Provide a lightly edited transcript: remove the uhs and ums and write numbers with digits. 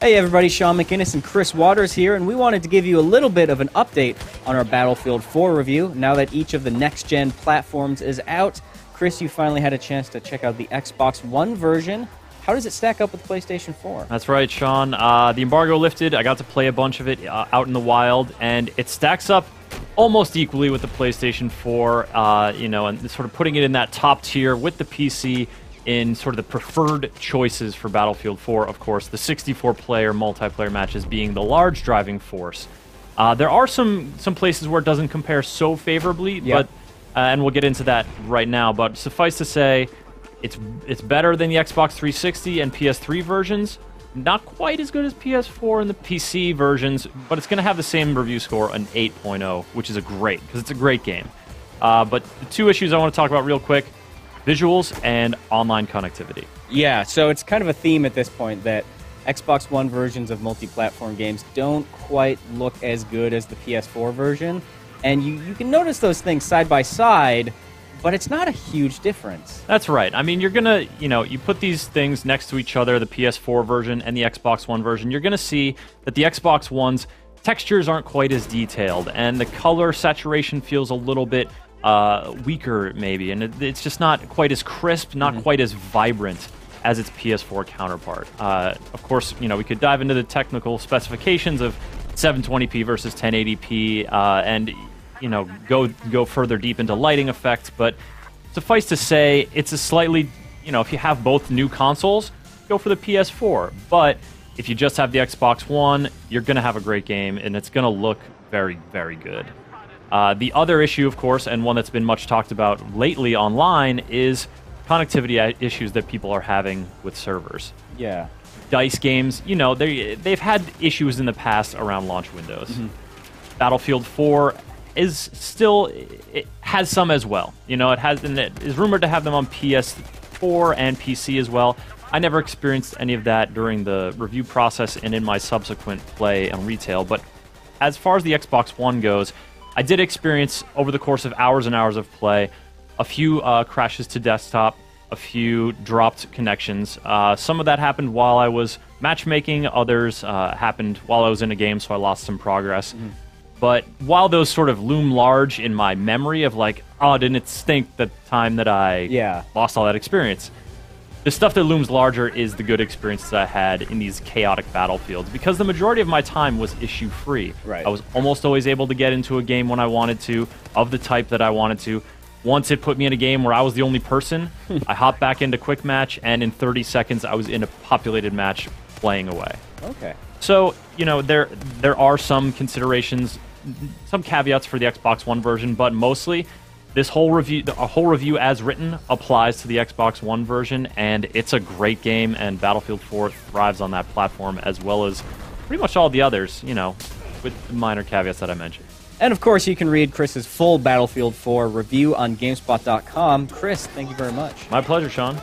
Hey everybody, Shaun McInnis and Chris Waters here, and we wanted to give you a little bit of an update on our Battlefield 4 review. Now that each of the next-gen platforms is out, Chris, you finally had a chance to check out the Xbox One version. How does it stack up with PlayStation 4? That's right, Sean. The embargo lifted. I got to play a bunch of it out in the wild, and it stacks up almost equally with the PlayStation 4, and sort of putting it in that top tier with the PC in sort of the preferred choices for Battlefield 4, of course, the 64-player multiplayer matches being the large driving force. There are some places where it doesn't compare so favorably, but and we'll get into that right now, but suffice to say, it's better than the Xbox 360 and PS3 versions. Not quite as good as PS4 and the PC versions, but it's going to have the same review score, an 8.0, which is because it's a great game. But the two issues I want to talk about real quick: visuals and online connectivity. Yeah, so it's kind of a theme at this point that Xbox One versions of multi-platform games don't quite look as good as the PS4 version. And you can notice those things side by side, but it's not a huge difference. That's right. I mean, you're going to, you put these things next to each other, the PS4 version and the Xbox One version, you're going to see that the Xbox One's textures aren't quite as detailed, and the color saturation feels a little bit weaker, maybe, and it's just not quite as crisp, not quite as vibrant as its PS4 counterpart. Of course, we could dive into the technical specifications of 720p versus 1080p, and go further deep into lighting effects, but suffice to say, it's a slightly, if you have both new consoles, go for the PS4. But if you just have the Xbox One, you're going to have a great game, and it's going to look very, very good. The other issue, of course, and one that's been much talked about lately online, is connectivity issues that people are having with servers. Yeah. DICE games, they've had issues in the past around launch windows. Battlefield 4 it has some as well. It is rumored to have them on PS4 and PC as well. I never experienced any of that during the review process and in my subsequent play on retail, but as far as the Xbox One goes, I did experience, over the course of hours and hours of play, a few crashes to desktop, a few dropped connections. Some of that happened while I was matchmaking, others happened while I was in a game, so I lost some progress. But while those sort of loom large in my memory of didn't it stink the time that I lost all that experience, the stuff that looms larger is the good experiences I had in these chaotic battlefields, because the majority of my time was issue-free. Right. I was almost always able to get into a game when I wanted to, of the type that I wanted to. Once it put me in a game where I was the only person, I hopped back into quick match, and in 30 seconds I was in a populated match playing away. Okay. So, there are some considerations, some caveats for the Xbox One version, but mostly the whole review as written applies to the Xbox One version, and it's a great game, and Battlefield 4 thrives on that platform as well as pretty much all the others, with the minor caveats that I mentioned. And of course, you can read Chris's full Battlefield 4 review on GameSpot.com. Chris, thank you very much. My pleasure, Sean.